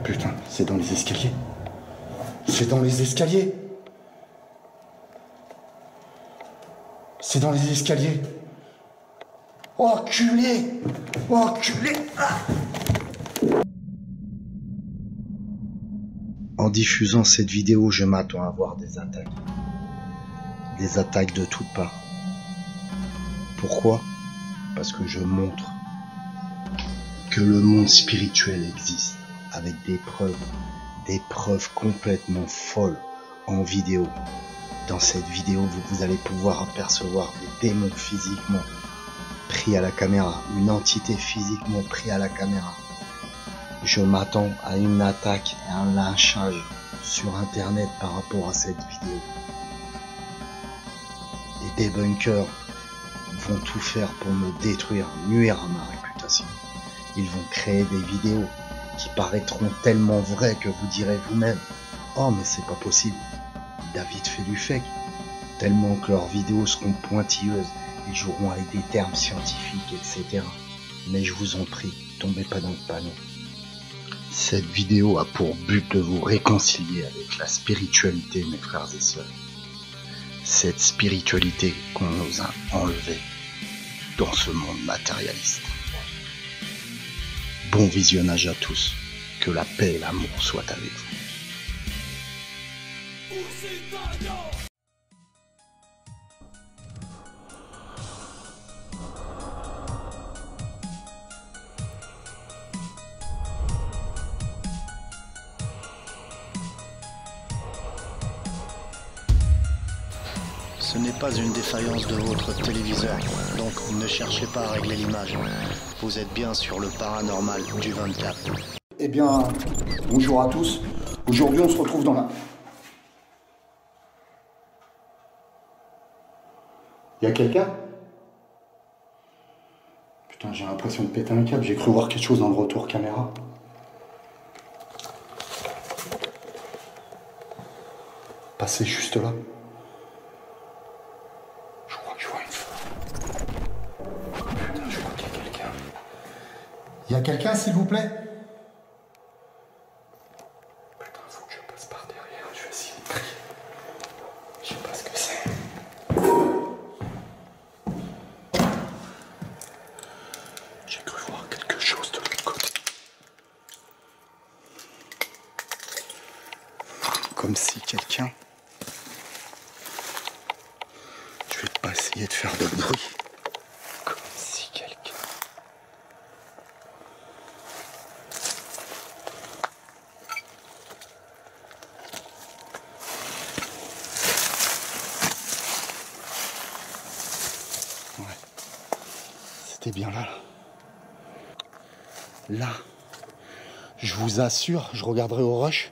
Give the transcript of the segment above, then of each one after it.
Putain, c'est dans les escaliers. C'est dans les escaliers. C'est dans les escaliers. Oh, enculé! Oh, enculé! Ah! En diffusant cette vidéo, je m'attends à voir des attaques. Des attaques de toutes parts. Pourquoi? Parce que je montre que le monde spirituel existe avec des preuves complètement folles en vidéo. Dans cette vidéo, vous allez pouvoir apercevoir des démons physiquement pris à la caméra, une entité physiquement prise à la caméra. Je m'attends à une attaque et un lynchage sur internet par rapport à cette vidéo. Les débunkers vont tout faire pour me détruire, nuire à ma réputation. Ils vont créer des vidéos qui paraîtront tellement vraies que vous direz vous-même « Oh mais c'est pas possible, David fait du fake ». Tellement que leurs vidéos seront pointilleuses, ils joueront avec des termes scientifiques, etc. Mais je vous en prie, tombez pas dans le panneau. Cette vidéo a pour but de vous réconcilier avec la spiritualité, mes frères et sœurs. Cette spiritualité qu'on nous a enlevée dans ce monde matérialiste. Bon visionnage à tous. Que la paix et l'amour soient avec vous. Ce n'est pas une défaillance de votre téléviseur, donc ne cherchez pas à régler l'image. Vous êtes bien sur le paranormal du 24. Eh bien, bonjour à tous. Aujourd'hui, on se retrouve dans la... Y'a quelqu'un? Putain, j'ai l'impression de péter un câble. J'ai cru voir quelque chose dans le retour caméra. Passez juste là. Je crois que je vois une fois. Putain, je crois qu'il y a quelqu'un. Y'a quelqu'un, s'il vous plaît? Putain, faut que je passe par derrière. Je vais essayer de crier. Je sais pas ce que c'est. J'ai cru voir quelque chose de l'autre côté. Comme si quelqu'un... Je vais pas essayer de faire de bruit. Comme si quelqu'un... Ouais. C'était bien là. Là. Je vous assure, je regarderai au rush.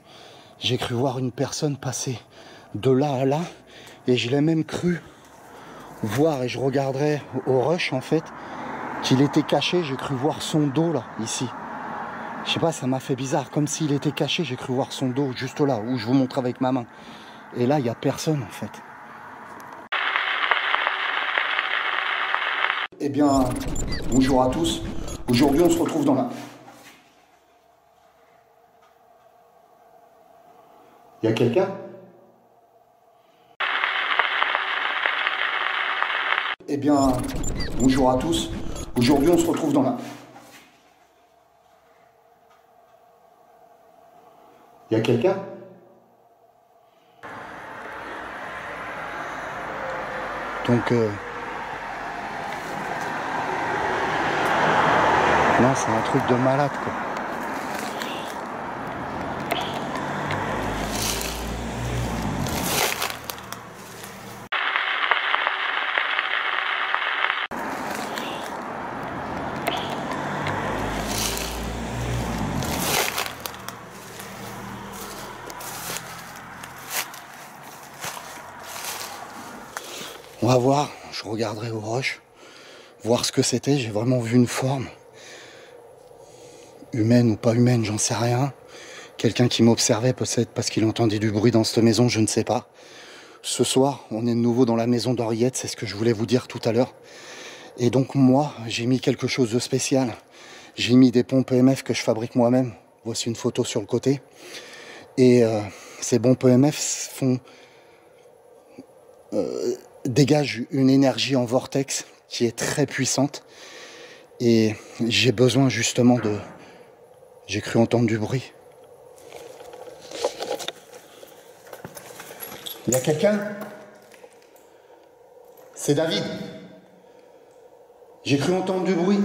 J'ai cru voir une personne passer de là à là. Et je l'ai même cru voir, et je regarderai au rush en fait, qu'il était caché. J'ai cru voir son dos là, ici. Je sais pas, ça m'a fait bizarre. Comme s'il était caché, j'ai cru voir son dos juste là, où je vous montre avec ma main. Et là, il n'y a personne en fait. Eh bien, bonjour à tous. Aujourd'hui, on se retrouve dans la... Y'a quelqu'un? Eh bien, bonjour à tous. Aujourd'hui, on se retrouve dans la... Y'a quelqu'un? Donc, non, c'est un truc de malade, quoi. On va voir, je regarderai au rush, voir ce que c'était. J'ai vraiment vu une forme. Humaine ou pas humaine, j'en sais rien. Quelqu'un qui m'observait peut-être parce qu'il entendait du bruit dans cette maison, je ne sais pas. Ce soir, on est de nouveau dans la maison d'Henriette, c'est ce que je voulais vous dire tout à l'heure. Et donc moi, j'ai mis quelque chose de spécial. J'ai mis des pompes EMF que je fabrique moi-même. Voici une photo sur le côté. Et ces pompes EMF dégagent une énergie en vortex qui est très puissante. Et j'ai besoin justement de... J'ai cru entendre du bruit. Il y a quelqu'un? C'est David. J'ai cru entendre du bruit.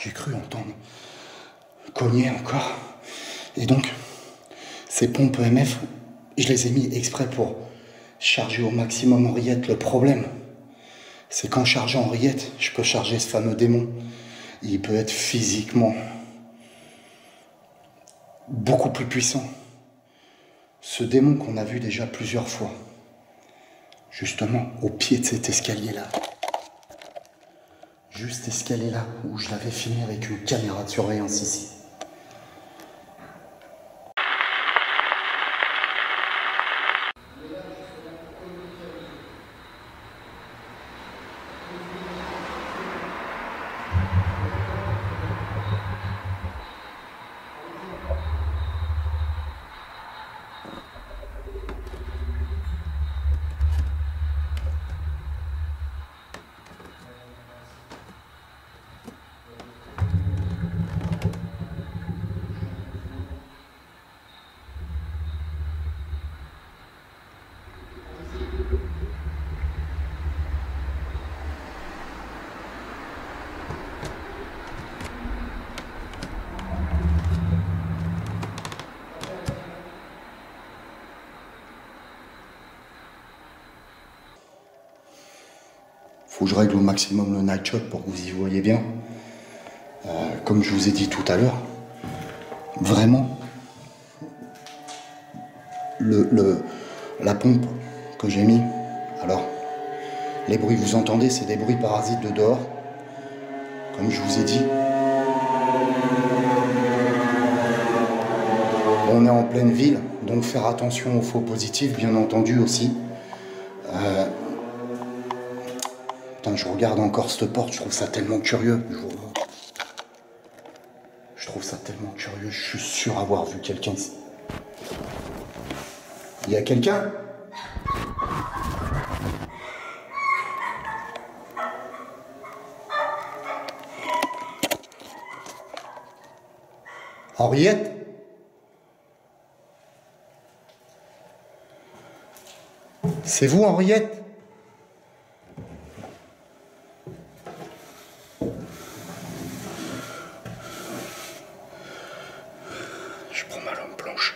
J'ai cru entendre cogner encore. Et donc, ces pompes EMF, je les ai mis exprès pour charger au maximum Henriette. Le problème, c'est qu'en chargeant Henriette, je peux charger ce fameux démon. Il peut être physiquement beaucoup plus puissant. Ce démon qu'on a vu déjà plusieurs fois, justement au pied de cet escalier-là. Juste escalier là, où je l'avais filmé avec une caméra de surveillance ici. Faut que je règle au maximum le night shot pour que vous y voyez bien. Comme je vous ai dit tout à l'heure, vraiment, la pompe que j'ai mis, alors, les bruits que vous entendez, c'est des bruits parasites de dehors, comme je vous ai dit. On est en pleine ville, donc faire attention aux faux positifs, bien entendu aussi. Putain, je regarde encore cette porte, je trouve ça tellement curieux. Je trouve ça tellement curieux, je suis sûr avoir vu quelqu'un. Il y a quelqu'un? Henriette? C'est vous, Henriette? Je prends ma lampe blanche.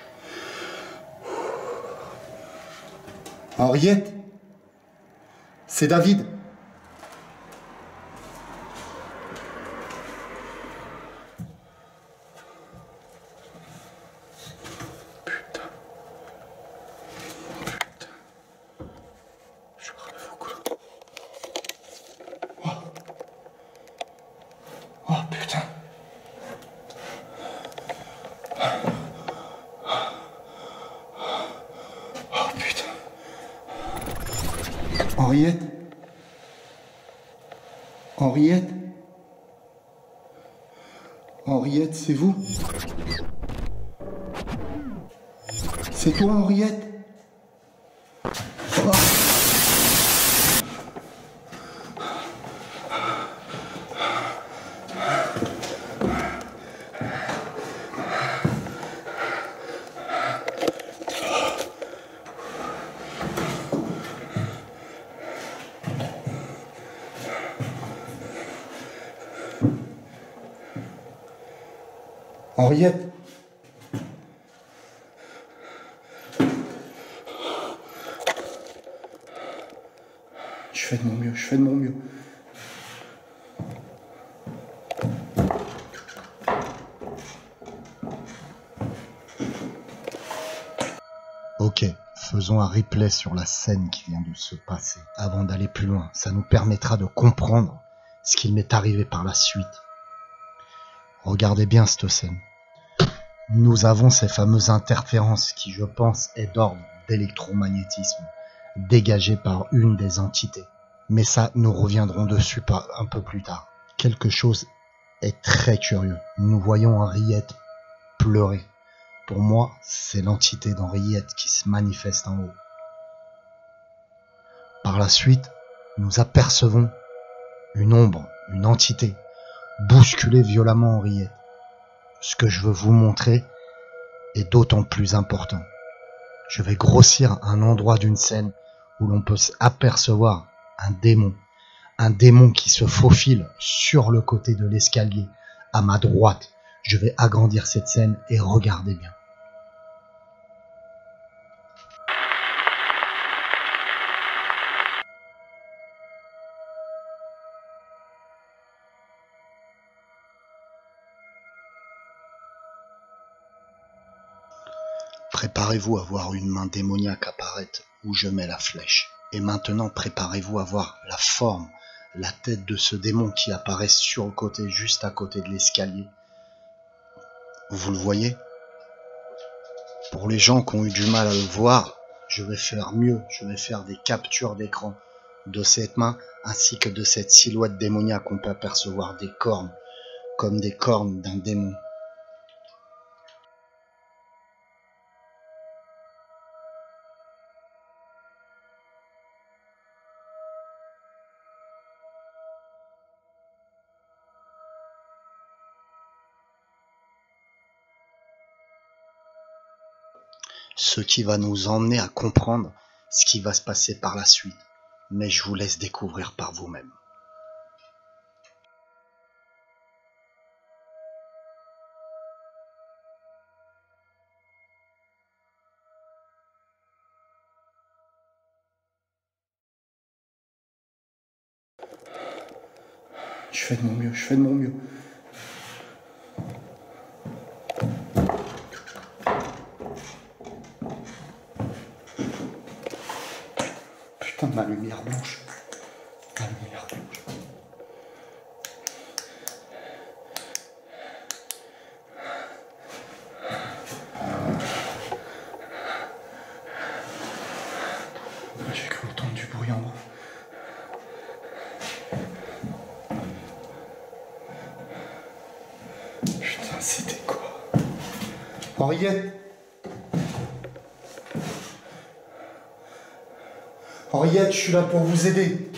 Henriette? C'est David. Henriette? Henriette? Henriette, c'est vous? C'est toi, Henriette? Oh. Henriette? Je fais de mon mieux, je fais de mon mieux. Ok, faisons un replay sur la scène qui vient de se passer. Avant d'aller plus loin, ça nous permettra de comprendre ce qu'il m'est arrivé par la suite. Regardez bien cette scène. Nous avons ces fameuses interférences qui, je pense, est d'ordre d'électromagnétisme. dégagé par une des entités. Mais ça, nous reviendrons dessus un peu plus tard. Quelque chose est très curieux. Nous voyons Henriette pleurer. Pour moi, c'est l'entité d'Henriette qui se manifeste en haut. Par la suite, nous apercevons une ombre, une entité, bousculer violemment Henriette. Ce que je veux vous montrer est d'autant plus important. Je vais grossir un endroit d'une scène où l'on peut apercevoir un démon qui se faufile sur le côté de l'escalier, à ma droite. Je vais agrandir cette scène et regardez bien. Préparez-vous à voir une main démoniaque apparaître où je mets la flèche. Et maintenant, préparez-vous à voir la forme, la tête de ce démon qui apparaît sur le côté, juste à côté de l'escalier. Vous le voyez? Pour les gens qui ont eu du mal à le voir, je vais faire mieux. Je vais faire des captures d'écran de cette main ainsi que de cette silhouette démoniaque. On peut apercevoir des cornes, comme des cornes d'un démon. Ce qui va nous emmener à comprendre ce qui va se passer par la suite. Mais je vous laisse découvrir par vous-même. Je fais de mon mieux, je fais de mon mieux. Putain, ma lumière blanche. Ma lumière blanche. J'ai cru entendre du bruit en bas. Putain, c'était quoi? Henriette! Henriette, je suis là pour vous aider.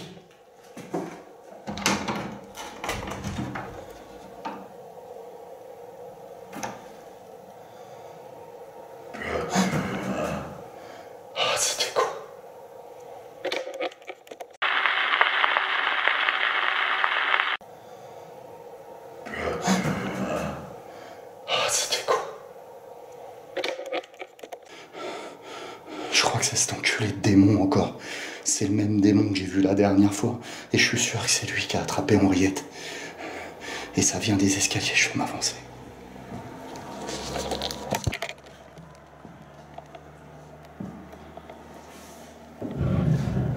Ah, c'était quoi? Ah, c'était quoi? Je crois que c'est cet enculé de démon encore. C'est le même démon que j'ai vu la dernière fois. Et je suis sûr que c'est lui qui a attrapé Henriette. Et ça vient des escaliers, je vais m'avancer.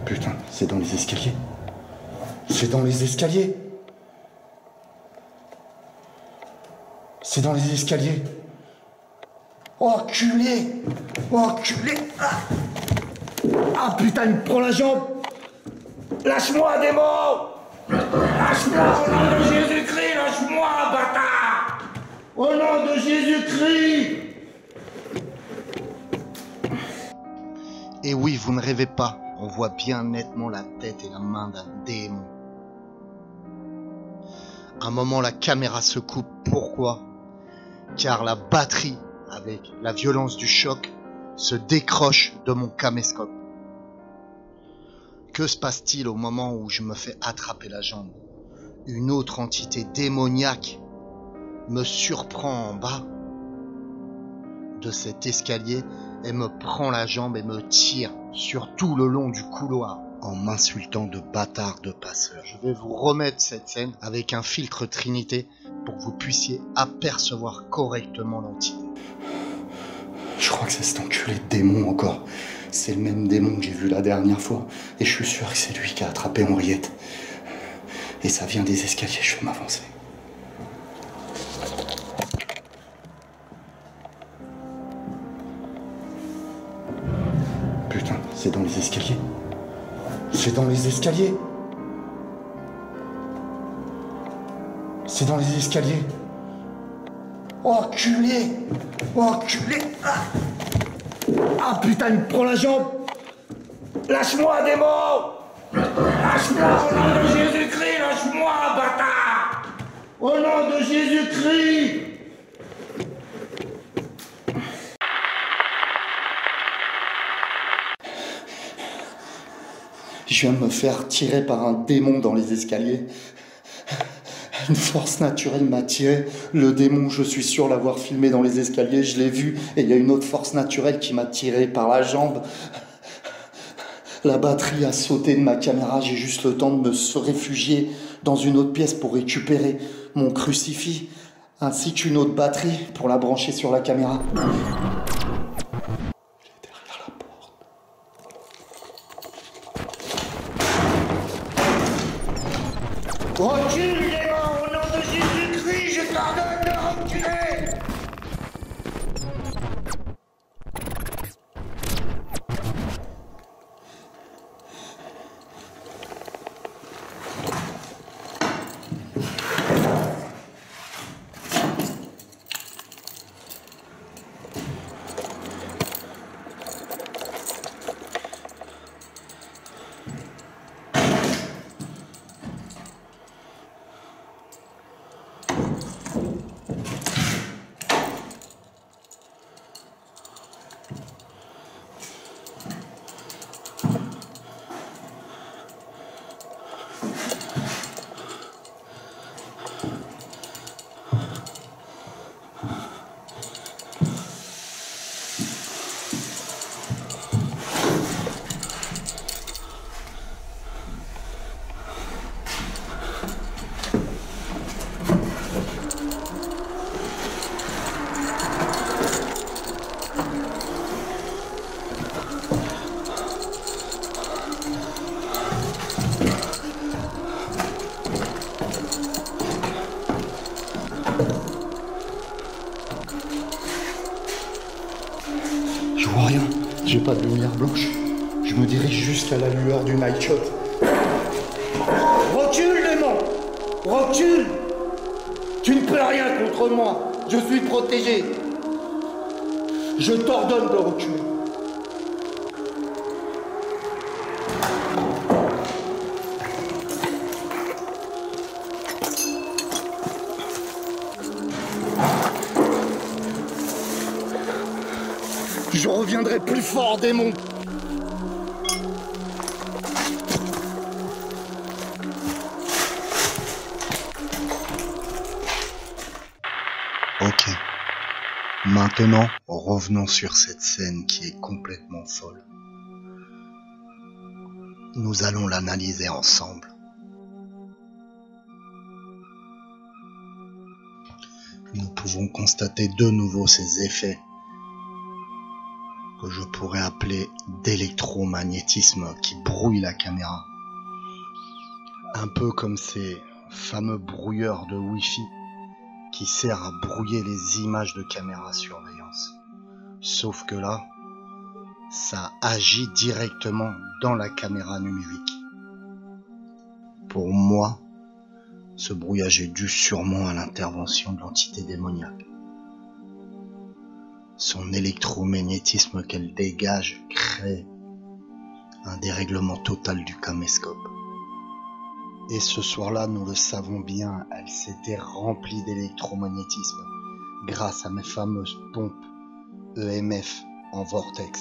Putain, c'est dans les escaliers. C'est dans les escaliers. C'est dans les escaliers. Oh, enculé! Oh, enculé! Ah putain, il me prend la jambe! Lâche-moi, démon! Lâche-moi au nom de Jésus-Christ! Lâche-moi, bâtard! Au nom de Jésus-Christ! Et oui, vous ne rêvez pas. On voit bien nettement la tête et la main d'un démon. À un moment, la caméra se coupe. Pourquoi? Car la batterie, avec la violence du choc, se décroche de mon caméscope. Que se passe-t-il au moment où je me fais attraper la jambe? Une autre entité démoniaque me surprend en bas de cet escalier et me prend la jambe et me tire sur tout le long du couloir en m'insultant de bâtard de passeur. Je vais vous remettre cette scène avec un filtre Trinité pour que vous puissiez apercevoir correctement l'entité. Je crois que c'est cet enculé de démon encore. C'est le même démon que j'ai vu la dernière fois. Et je suis sûr que c'est lui qui a attrapé Henriette. Et ça vient des escaliers, je vais m'avancer. Putain, C'est dans les escaliers. C'est dans les escaliers. C'est dans les escaliers. Enculé! Enculé! Ah putain, il me prend la jambe! Lâche-moi, démon! Lâche-moi, au nom de Jésus-Christ, lâche-moi, bâtard! Au nom de Jésus-Christ! Je viens de me faire tirer par un démon dans les escaliers. Une force naturelle m'a tiré. Le démon, je suis sûr l'avoir filmé dans les escaliers, je l'ai vu. Et il y a une autre force naturelle qui m'a tiré par la jambe. La batterie a sauté de ma caméra. J'ai juste le temps de me réfugier dans une autre pièce pour récupérer mon crucifix, ainsi qu'une autre batterie pour la brancher sur la caméra. Recule, démon, au nom de Jésus-Christ, je t'ordonne de reculer! Je vois rien, j'ai pas de lumière blanche. Je me dirige jusqu'à la lueur du nightshot. Recule, démon! Recule! Tu ne peux rien contre moi, je suis protégé. Je t'ordonne de reculer. Je reviendrai plus fort, démon. Ok. Maintenant, revenons sur cette scène qui est complètement folle. Nous allons l'analyser ensemble. Nous pouvons constater de nouveau ces effets que je pourrais appeler d'électromagnétisme qui brouille la caméra. Un peu comme ces fameux brouilleurs de Wi-Fi qui servent à brouiller les images de caméra surveillance. Sauf que là, ça agit directement dans la caméra numérique. Pour moi, ce brouillage est dû sûrement à l'intervention de l'entité démoniaque. Son électromagnétisme qu'elle dégage crée un dérèglement total du caméscope. Et ce soir-là, nous le savons bien, elle s'était remplie d'électromagnétisme grâce à mes fameuses pompes EMF en vortex.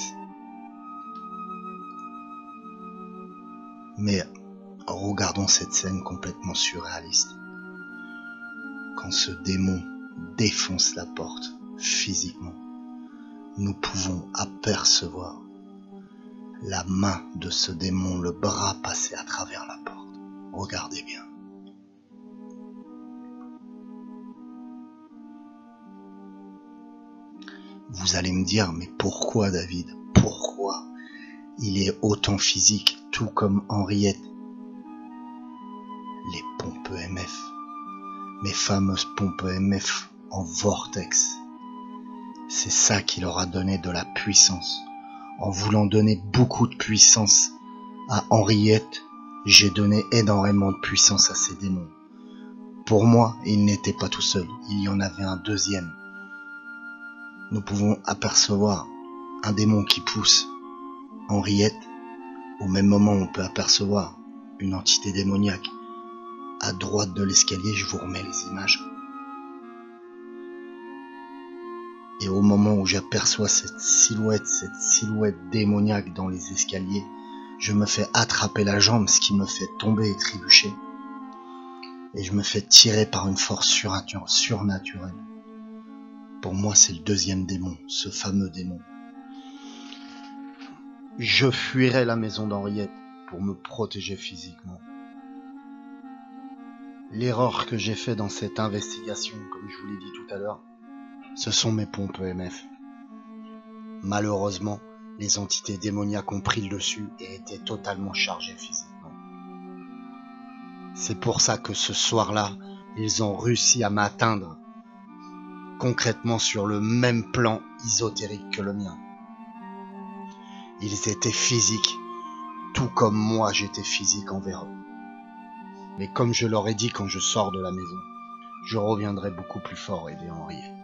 Mais regardons cette scène complètement surréaliste. Quand ce démon défonce la porte physiquement, nous pouvons apercevoir la main de ce démon, le bras passé à travers la porte. Regardez bien. Vous allez me dire, mais pourquoi David? Pourquoi? Il est autant physique, tout comme Henriette. Les pompes EMF, mes fameuses pompes EMF en vortex. C'est ça qui leur a donné de la puissance. En voulant donner beaucoup de puissance à Henriette, j'ai donné énormément de puissance à ces démons. Pour moi, il n'était pas tout seul, il y en avait un deuxième. Nous pouvons apercevoir un démon qui pousse Henriette. Au même moment, on peut apercevoir une entité démoniaque. À droite de l'escalier, je vous remets les images. Et au moment où j'aperçois cette silhouette démoniaque dans les escaliers, je me fais attraper la jambe, ce qui me fait tomber et trébucher. Et je me fais tirer par une force surnaturelle. Pour moi, c'est le deuxième démon, ce fameux démon. Je fuirai la maison d'Henriette pour me protéger physiquement. L'erreur que j'ai fait dans cette investigation, comme je vous l'ai dit tout à l'heure, ce sont mes pompes EMF. Malheureusement, les entités démoniaques ont pris le dessus et étaient totalement chargées physiquement. C'est pour ça que ce soir-là, ils ont réussi à m'atteindre concrètement sur le même plan ésotérique que le mien. Ils étaient physiques, tout comme moi j'étais physique envers eux. Mais comme je leur ai dit quand je sors de la maison, je reviendrai beaucoup plus fort aider Henriette.